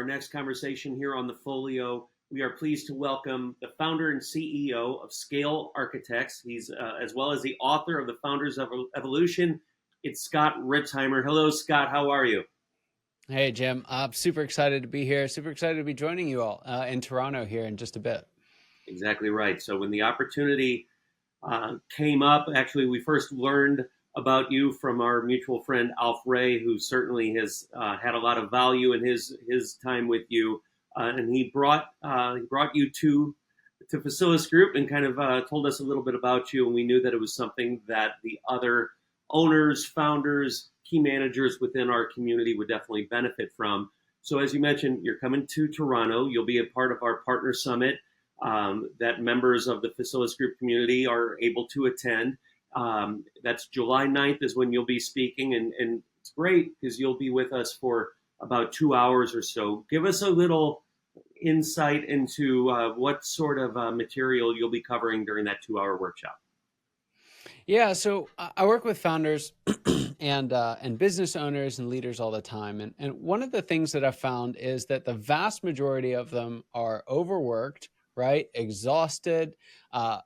next conversation here on the Folio. We are pleased to welcome the founder and CEO of Scale Architects. He's as well as the author of the Founders of Evolution. It's Scott Ritzheimer. Hello, Scott. How are you? Hey, Jim. I'm super excited to be here. Super excited to be joining you all in Toronto here in just a bit. Exactly right. So when the opportunity came up, actually, we first learned about you from our mutual friend Alf Ray, who certainly has had a lot of value in his time with you, and he brought you to Facilisgroup and kind of told us a little bit about you, and we knew that it was something that the other owners, founders, key managers within our community would definitely benefit from. So as you mentioned, you're coming to Toronto. You'll be a part of our partner summit that members of the Facilisgroup community are able to attend. That's July 9th is when you'll be speaking, and it's great because you'll be with us for about 2 hours or so. Give us a little insight into what sort of material you'll be covering during that 2 hour workshop. Yeah, so I work with founders and business owners and leaders all the time. And one of the things that I've found is that the vast majority of them are overworked, right? Exhausted,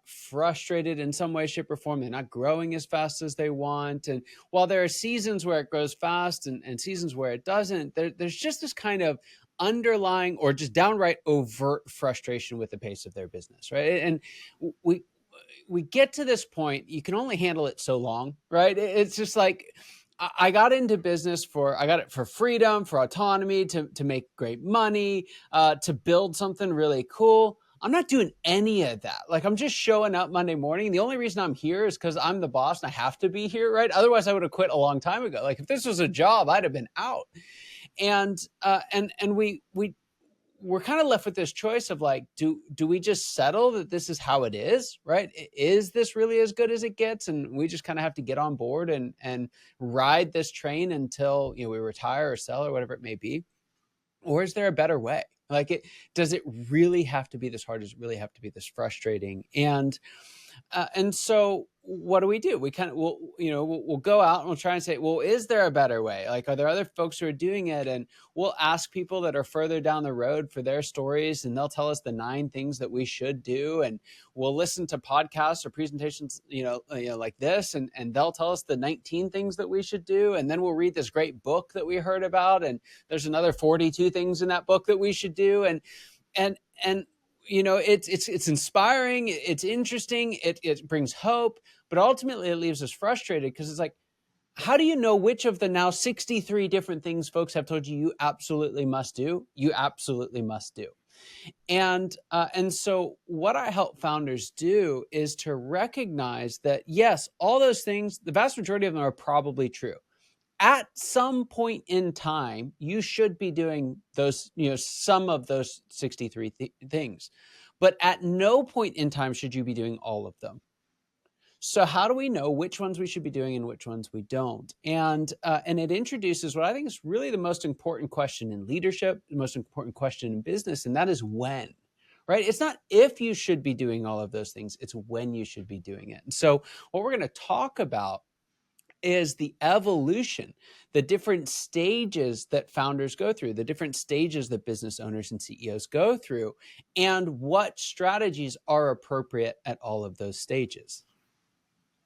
frustrated in some way, shape, or form. They're not growing as fast as they want. And while there are seasons where it grows fast and seasons where it doesn't, there's just this kind of underlying or just downright overt frustration with the pace of their business, right? And we get to this point, you can only handle it so long, right? It's just like, I got into business I got it for freedom, for autonomy, to make great money, to build something really cool. I'm not doing any of that. Like, I'm just showing up Monday morning. The only reason I'm here is because I'm the boss and I have to be here, right? Otherwise, I would have quit a long time ago. Like, if this was a job, I'd have been out. And we're kind of left with this choice of like, do we just settle that this is how it is, right? Is this really as good as it gets? And we just kind of have to get on board and ride this train until, we retire or sell or whatever it may be. Or is there a better way? Like, does it really have to be this hard? Does it really have to be this frustrating? And so what do? We'll go out and we'll try and say, well, is there a better way? Like, are there other folks who are doing it? And we'll ask people that are further down the road for their stories, and they'll tell us the 9 things that we should do. And we'll listen to podcasts or presentations, like this, and they'll tell us the 19 things that we should do. And then we'll read this great book that we heard about, and there's another 42 things in that book that we should do. And it's inspiring, it's interesting, it brings hope, but ultimately it leaves us frustrated because it's like, how do you know which of the now 63 different things folks have told you absolutely must do, you absolutely must do? And so what I help founders do is to recognize that, yes, all those things, the vast majority of them are probably true. At some point in time, you should be doing those, some of those 63 things. But at no point in time should you be doing all of them. So how do we know which ones we should be doing and which ones we don't? And it introduces what I think is really the most important question in leadership, the most important question in business, and that is when. Right? It's not if you should be doing all of those things, it's when you should be doing it. And so what we're going to talk about is the evolution, the different stages that founders go through, the different stages that business owners and CEOs go through, and what strategies are appropriate at all of those stages.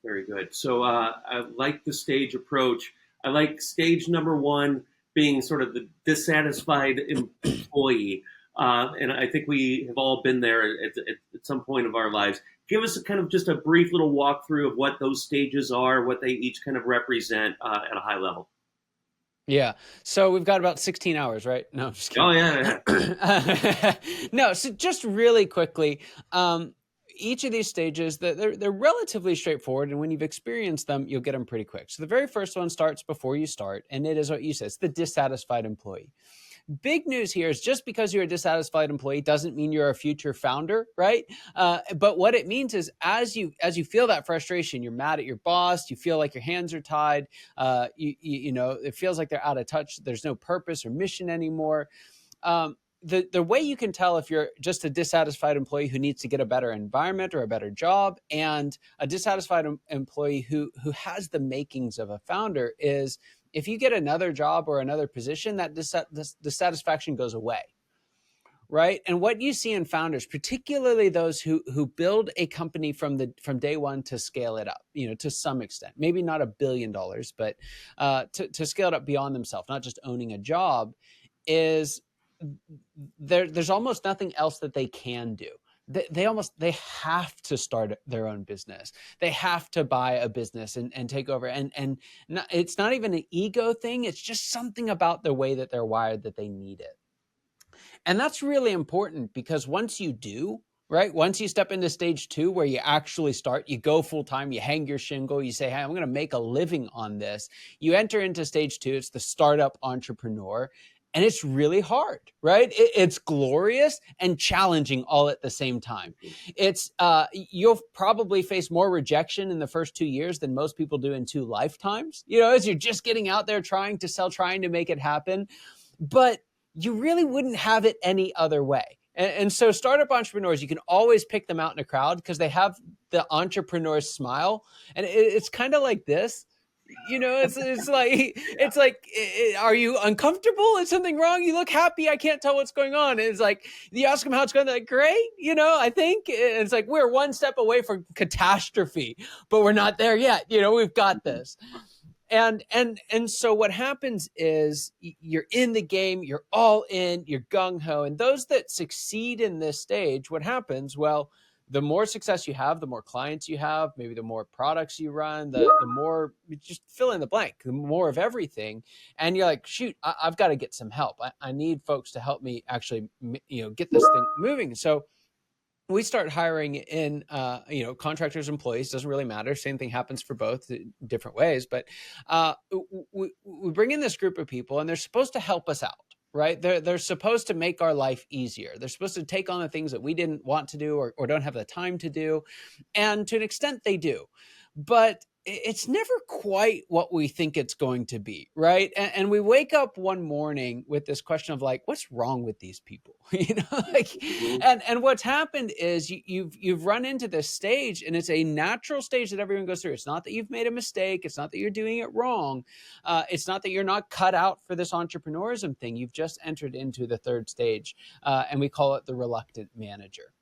Very good. So I like the stage approach. I like stage number 1 being sort of the dissatisfied employee. And I think we have all been there at some point of our lives. Give us just a brief little walkthrough of what those stages are, what they each kind of represent at a high level. Yeah. So we've got about 16 hours, right? No, I'm just kidding. Oh, yeah. No, so just really quickly, each of these stages, they're relatively straightforward. And when you've experienced them, you'll get them pretty quick. So the very first one starts before you start. And it is what you said, it's the dissatisfied employee. Big news here is just because you're a dissatisfied employee doesn't mean you're a future founder, right? But what it means is as you feel that frustration, you're mad at your boss, you feel like your hands are tied, it feels like they're out of touch, there's no purpose or mission anymore. The way you can tell if you're just a dissatisfied employee who needs to get a better environment or a better job, and a dissatisfied employee who has the makings of a founder is if you get another job or another position, that dissatisfaction goes away. Right. And what you see in founders, particularly those who build a company from day one to scale it up, to some extent, maybe not $1 billion, but to scale it up beyond themselves, not just owning a job, is there's almost nothing else that they can do. They have to start their own business. They have to buy a business and take over. And it's not even an ego thing. It's just something about the way that they're wired that they need it. And that's really important, because once you do, right, once you step into stage 2, where you actually start, you go full time, you hang your shingle, you say, hey, I'm going to make a living on this. You enter into stage 2. It's the startup entrepreneur. And it's really hard, right? It's glorious and challenging all at the same time. It's you'll probably face more rejection in the first 2 years than most people do in 2 lifetimes, as you're just getting out there trying to sell, trying to make it happen. But you really wouldn't have it any other way. And so startup entrepreneurs, you can always pick them out in a crowd because they have the entrepreneur smile. And it's kind of like this. It's like, are you uncomfortable? Is something wrong? You look happy. I can't tell what's going on. And it's like, you ask them how it's going. They're like, great. I think it's like, we're one step away from catastrophe, but we're not there yet. We've got this. And so what happens is you're in the game, you're all in, you're gung-ho. And those that succeed in this stage, what happens? Well, the more success you have, the more clients you have, maybe the more products you run, the more, just fill in the blank, the more of everything. And you're like, shoot, I've got to get some help. I need folks to help me actually, get this thing moving. So we start hiring in, contractors, employees, doesn't really matter. Same thing happens for both, different ways. But we bring in this group of people, and they're supposed to help us out, right? They're supposed to make our life easier. They're supposed to take on the things that we didn't want to do or don't have the time to do. And to an extent, they do. But it's never quite what we think it's going to be, right? And we wake up one morning with this question of like, what's wrong with these people? And what's happened is you've run into this stage, and it's a natural stage that everyone goes through. It's not that you've made a mistake. It's not that you're doing it wrong. It's not that you're not cut out for this entrepreneurism thing. You've just entered into the 3rd stage, and we call it the reluctant manager.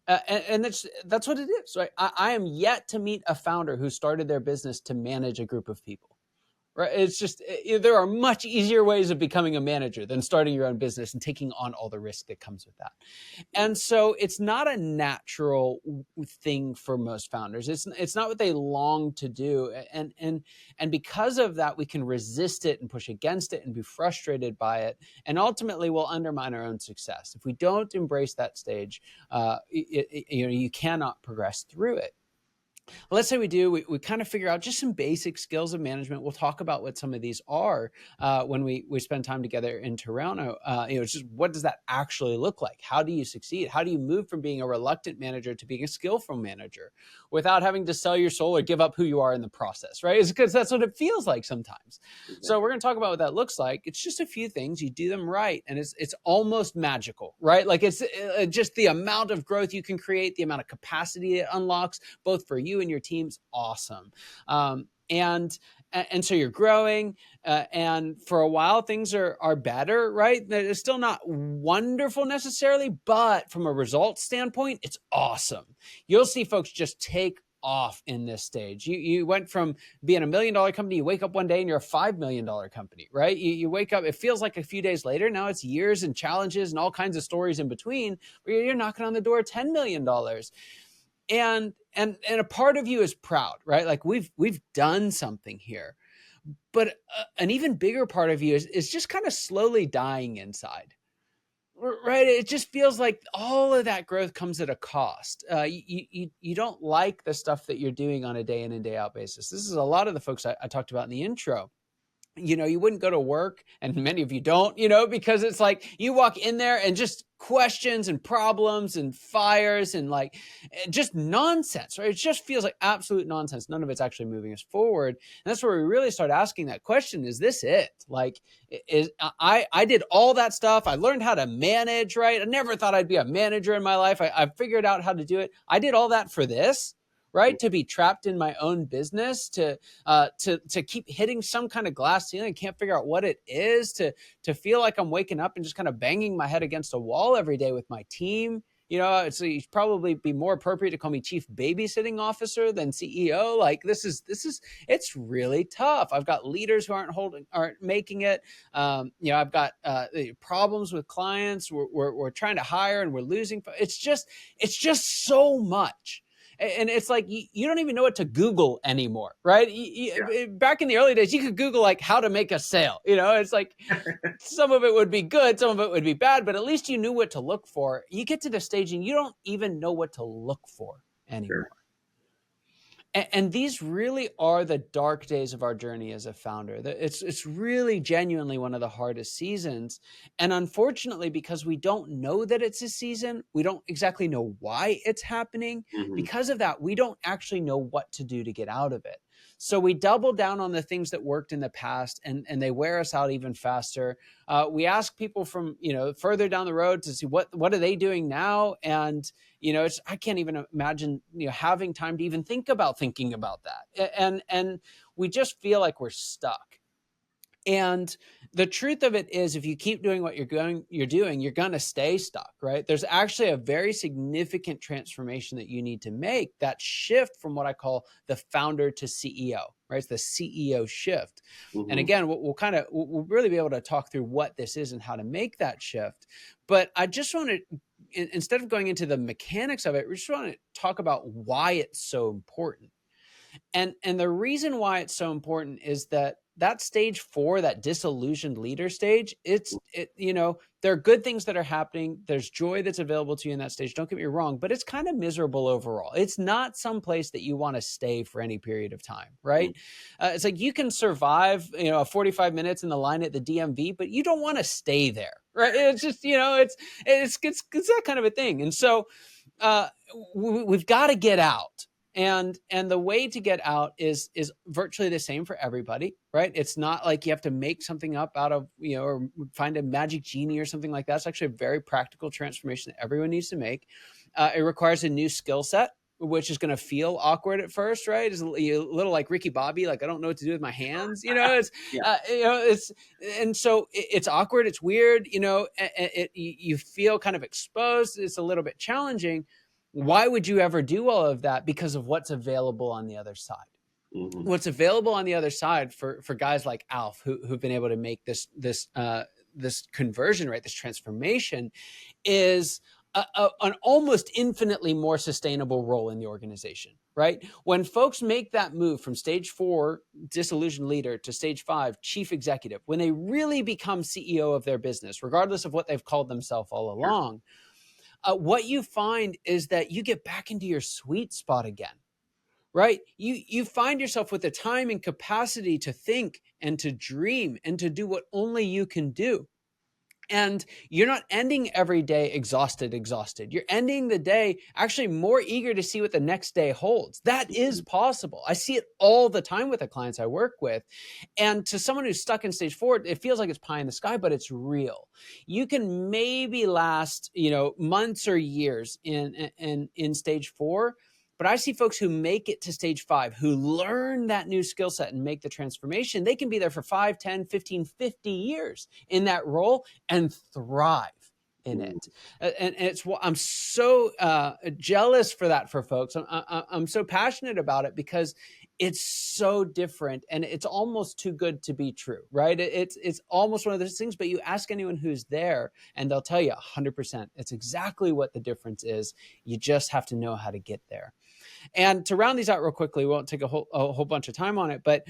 And that's what it is. Right? I am yet to meet a founder who started their business to manage a group of people. Right? It's just, there are much easier ways of becoming a manager than starting your own business and taking on all the risk that comes with that. And so it's not a natural thing for most founders. It's not what they long to do. And because of that, we can resist it and push against it and be frustrated by it. And ultimately we'll undermine our own success. If we don't embrace that stage, you cannot progress through it. Let's say we do, we kind of figure out just some basic skills of management. We'll talk about what some of these are when we spend time together in Toronto. It's just, what does that actually look like? How do you succeed? How do you move from being a reluctant manager to being a skillful manager without having to sell your soul or give up who you are in the process, right? It's because that's what it feels like sometimes. Exactly. So we're going to talk about what that looks like. It's just a few things. You do them right, and it's almost magical, right? Like it's just the amount of growth you can create, the amount of capacity it unlocks, both for you and your team's awesome. And so you're growing, and for a while things are better, right? It's still not wonderful necessarily, but from a results standpoint, it's awesome. You'll see folks just take off in this stage. You went from being $1 million company, you wake up one day and you're a $5 million company, right? You wake up, it feels like a few days later, now it's years and challenges and all kinds of stories in between, where you're knocking on the door of $10 million. And a part of you is proud, right? Like we've done something here, but an even bigger part of you is just kind of slowly dying inside, right? It just feels like all of that growth comes at a cost. You don't like the stuff that you're doing on a day in and day out basis. This is a lot of the folks I talked about in the intro. You wouldn't go to work, and many of you don't, because it's like you walk in there and just questions and problems and fires and like just nonsense, right? It just feels like absolute nonsense. None of it's actually moving us forward. And that's where we really start asking that question: is this it? Like, I did all that stuff. I learned how to manage, right? I never thought I'd be a manager in my life. I figured out how to do it. I did all that for this. right? To be trapped in my own business, to keep hitting some kind of glass ceiling, I can't figure out what it is, to feel like I'm waking up and just kind of banging my head against a wall every day with my team. You'd probably be more appropriate to call me chief babysitting officer than CEO. Like this is it's really tough. I've got leaders who aren't making it. I've got problems with clients. We're trying to hire and we're losing. It's just so much. And it's like you don't even know what to Google anymore, right? Back in the early days, you could Google like how to make a sale. It's like some of it would be good, some of it would be bad, but at least you knew what to look for. You get to the stage and you don't even know what to look for anymore. Sure. And these really are the dark days of our journey as a founder. It's really genuinely one of the hardest seasons. And unfortunately, because we don't know that it's a season, we don't exactly know why it's happening. Mm-hmm. Because of that, we don't actually know what to do to get out of it. So we double down on the things that worked in the past, and they wear us out even faster. We ask people from further down the road to see what are they doing now, and I can't even imagine having time to even think about that, and we just feel like we're stuck. And the truth of it is, if you keep doing what you're doing, you're going to stay stuck, right? There's actually a very significant transformation that you need to make, that shift from what I call the founder to CEO, right? It's the CEO shift. Mm-hmm. And again, we'll really be able to talk through what this is and how to make that shift. But I just want to, instead of going into the mechanics of it, we just want to talk about why it's so important. And the reason why it's so important is that stage 4, that disillusioned leader stage, there are good things that are happening. There's joy that's available to you in that stage. Don't get me wrong, but it's kind of miserable overall. It's not some place that you want to stay for any period of time, right? It's like you can survive, 45 minutes in the line at the DMV, but you don't want to stay there, right? It's just, it's that kind of a thing. And so we've got to get out. And the way to get out is virtually the same for everybody, right? It's not like you have to make something up out of, or find a magic genie or something like that. It's actually a very practical transformation that everyone needs to make. It requires a new skill set, which is going to feel awkward at first, right? It's a little like Ricky Bobby, like I don't know what to do with my hands, and so it's awkward, it's weird, you feel kind of exposed. It's a little bit challenging. Why would you ever do all of that? Because of what's available on the other side. Mm-hmm. What's available on the other side for guys like Alf, who've been able to make this conversion, right? This transformation is an almost infinitely more sustainable role in the organization, right? When folks make that move from stage 4, disillusioned leader, to stage 5, chief executive, when they really become CEO of their business, regardless of what they've called themselves all along, what you find is that you get back into your sweet spot again, right? You find yourself with the time and capacity to think and to dream and to do what only you can do. And you're not ending every day exhausted. You're ending the day actually more eager to see what the next day holds. That is possible. I see it all the time with the clients I work with. And to someone who's stuck in stage 4, it feels like it's pie in the sky, but it's real. You can maybe last, months or years in stage 4. But I see folks who make it to stage 5, who learn that new skill set and make the transformation. They can be there for 5, 10, 15, 50 years in that role and thrive in it. And it's what I'm so jealous for that for folks. I'm so passionate about it because it's so different and it's almost too good to be true, right? It's almost one of those things, but you ask anyone who's there and they'll tell you 100%. It's exactly what the difference is. You just have to know how to get there. And to round these out real quickly, we won't take a whole bunch of time on it, but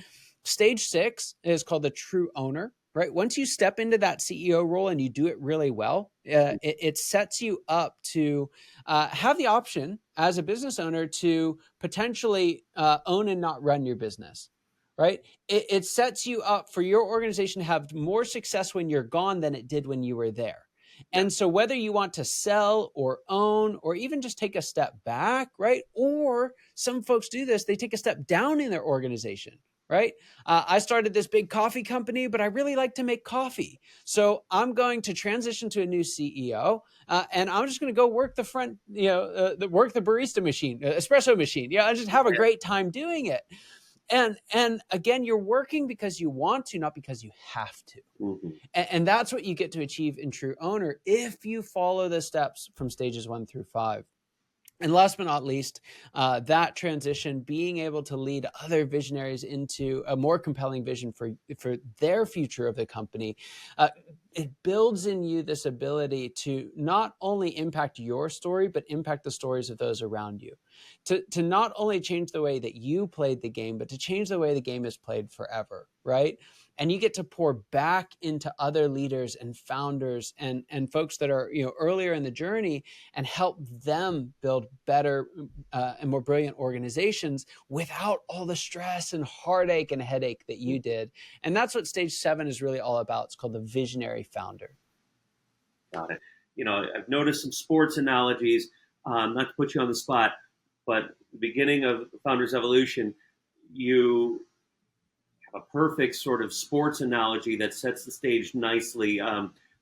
stage 6 is called the true owner, right? Once you step into that CEO role and you do it really well, it sets you up to have the option as a business owner to potentially own and not run your business, right? It sets you up for your organization to have more success when you're gone than it did when you were there. And so whether you want to sell or own or even just take a step back, right? Or some folks do this, they take a step down in their organization, right? I started this big coffee company, but I really like to make coffee. So I'm going to transition to a new CEO, and I'm just going to go work the front, work the barista machine, espresso machine. I just have a great time doing it. And again, you're working because you want to, not because you have to. Mm-hmm. And that's what you get to achieve in True Owner if you follow the steps from stages 1 through 5. And last but not least, that transition, being able to lead other visionaries into a more compelling vision for their future of the company, it builds in you this ability to not only impact your story, but impact the stories of those around you. To not only change the way that you played the game, but to change the way the game is played forever, right? And you get to pour back into other leaders and founders and folks that are earlier in the journey and help them build better and more brilliant organizations without all the stress and heartache and headache that you did. And that's what stage 7 is really all about. It's called the visionary founder. Got it. I've noticed some sports analogies, not to put you on the spot, but the beginning of Founders Evolution, you have a perfect sort of sports analogy that sets the stage nicely.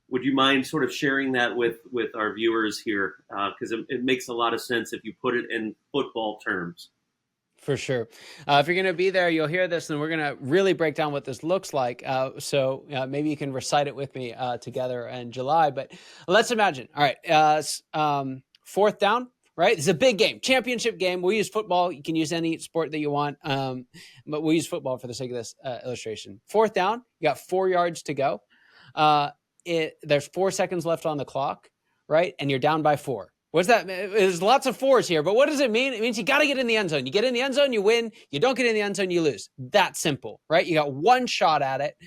Would you mind sort of sharing that with our viewers here? Because it makes a lot of sense if you put it in football terms. For sure. If you're going to be there, you'll hear this, and we're going to really break down what this looks like. So maybe you can recite it with me together in July. But let's imagine. All right. 4th down, right? It's a big game, championship game. We'll use football. You can use any sport that you want. But we'll use football for the sake of this illustration. 4th down, you got 4 yards to go. There's 4 seconds left on the clock, right? And you're down by 4. What's that? There's lots of 4s here, but what does it mean? It means you got to get in the end zone. You get in the end zone, you win. You don't get in the end zone, you lose. That simple, right? You got one shot at it.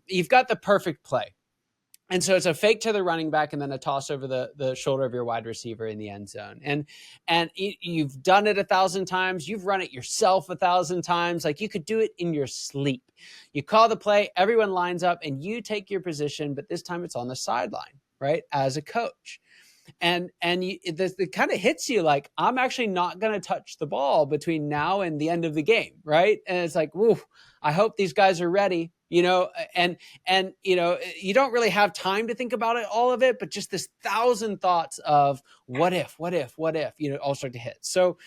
You've got the perfect play. And so it's a fake to the running back and then a toss over the shoulder of your wide receiver in the end zone. And you've done it 1,000 times. You've run it yourself 1,000 times. Like, you could do it in your sleep. You call the play, everyone lines up, and you take your position, but this time it's on the sideline, right, as a coach. And it kind of hits you like, I'm actually not going to touch the ball between now and the end of the game, right? And it's like, woo, I hope these guys are ready, and you don't really have time to think about all of it, but just this 1,000 thoughts of what if, all start to hit. So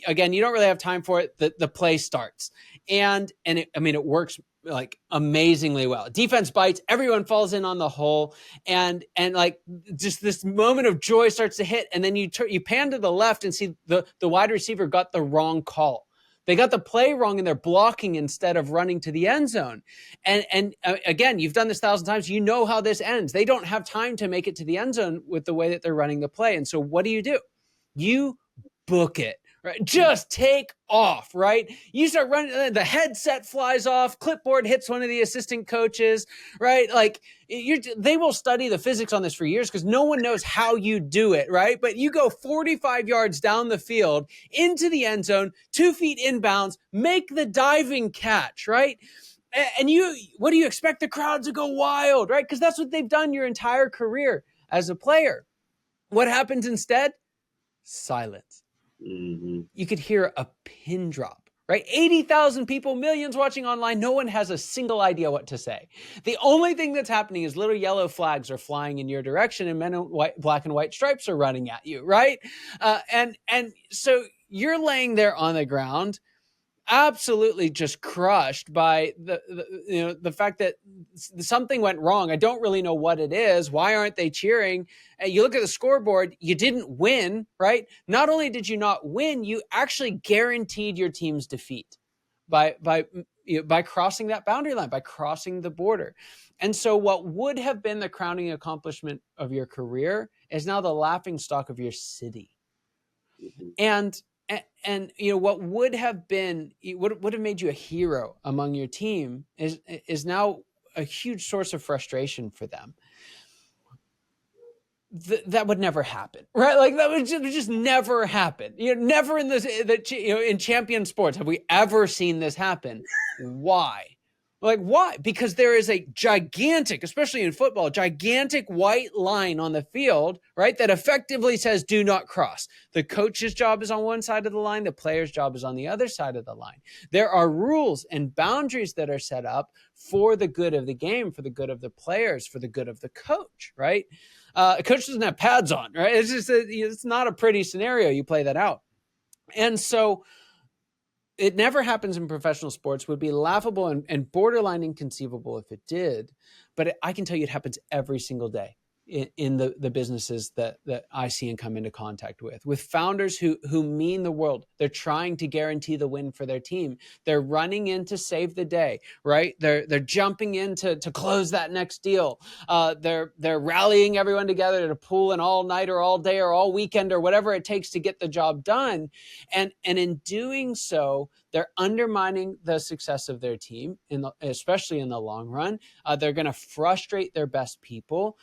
again, you don't really have time for it. The play starts, and it works like amazingly well. Defense bites, everyone falls in on the hole, and like just this moment of joy starts to hit, and then you pan to the left and see the wide receiver got the wrong call. They got the play wrong and they're blocking instead of running to the end zone. And again, you've done this 1,000 times. You know how this ends. They don't have time to make it to the end zone with the way that they're running the play. And so what do? You book it. Right? Just take off, right? You start running, the headset flies off, clipboard hits one of the assistant coaches, right? Like, they will study the physics on this for years because no one knows how you do it, right? But you go 45 yards down the field into the end zone, 2 feet inbounds, make the diving catch, right? And what do you expect? The crowd to go wild, right? Because that's what they've done your entire career as a player. What happens instead? Silence. Mm-hmm. You could hear a pin drop, right? 80,000 people, millions watching online. No one has a single idea what to say. The only thing that's happening is little yellow flags are flying in your direction and men in black and white stripes are running at you, right? And so you're laying there on the ground, absolutely just crushed by the fact that something went wrong. I don't really know what it is. Why aren't they cheering? And you look at the scoreboard, you didn't win, right? Not only did you not win, you actually guaranteed your team's defeat by crossing that boundary line, by crossing the border. And so what would have been the crowning accomplishment of your career is now the laughingstock of your city. Mm-hmm. And what would have made you a hero among your team is now a huge source of frustration for them. That would never happen, right? Like, that would just never happen. Never in in champion sports have we ever seen this happen. Why? Like, why? Because there is a gigantic, especially in football, gigantic white line on the field, right, that effectively says do not cross. The coach's job is on one side of the line. The player's job is on the other side of the line. There are rules and boundaries that are set up for the good of the game, for the good of the players, for the good of the coach, right? A coach doesn't have pads on, right? It's not a pretty scenario. You play that out. And so it never happens in professional sports, would be laughable and borderline inconceivable if it did. But I can tell you it happens every single day in the businesses that I see and come into contact with founders who mean the world. They're trying to guarantee the win for their team. They're running in to save the day, right? They're jumping in to close that next deal. They're rallying everyone together to pull an all night or all day or all weekend or whatever it takes to get the job done. And in doing so, they're undermining the success of their team, especially in the long run. They're going to frustrate their best people.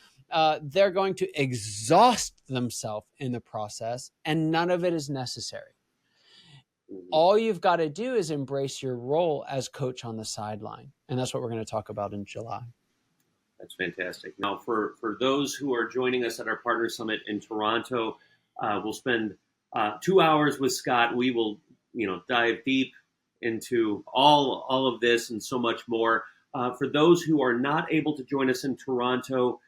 They're going to exhaust themselves in the process, and none of it is necessary. All you've got to do is embrace your role as coach on the sideline. And that's what we're going to talk about in July. That's fantastic. Now, for those who are joining us at our Partner Summit in Toronto, we'll spend 2 hours with Scott. We will, dive deep into all of this and so much more. For those who are not able to join us in Toronto,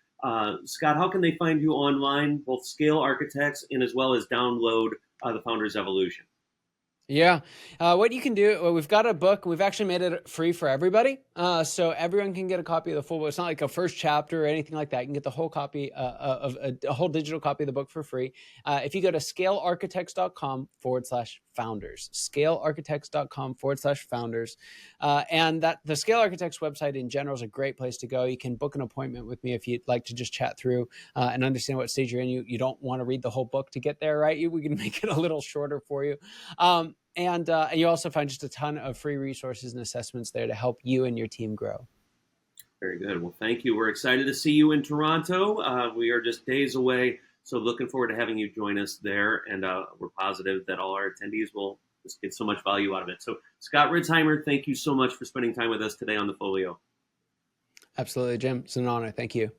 Scott, how can they find you online, both Scale Architects and as well as download the Founders Evolution? Yeah. What you can do, we've got a book. We've actually made it free for everybody. So everyone can get a copy of the full book. It's not like a first chapter or anything like that. You can get the whole copy of a whole digital copy of the book for free. If you go to scalearchitects.com/founders, scalearchitects.com/founders. And that the Scale Architects website in general is a great place to go. You can book an appointment with me if you'd like to just chat through and understand what stage you're in. You don't want to read the whole book to get there, right? We can make it a little shorter for you. And you also find just a ton of free resources and assessments there to help you and your team grow. Very good. Well, thank you. We're excited to see you in Toronto. We are just days away, so looking forward to having you join us there. And we're positive that all our attendees will just get so much value out of it. So, Scott Ritzheimer, thank you so much for spending time with us today on the Folio. Absolutely, Jim. It's an honor. Thank you.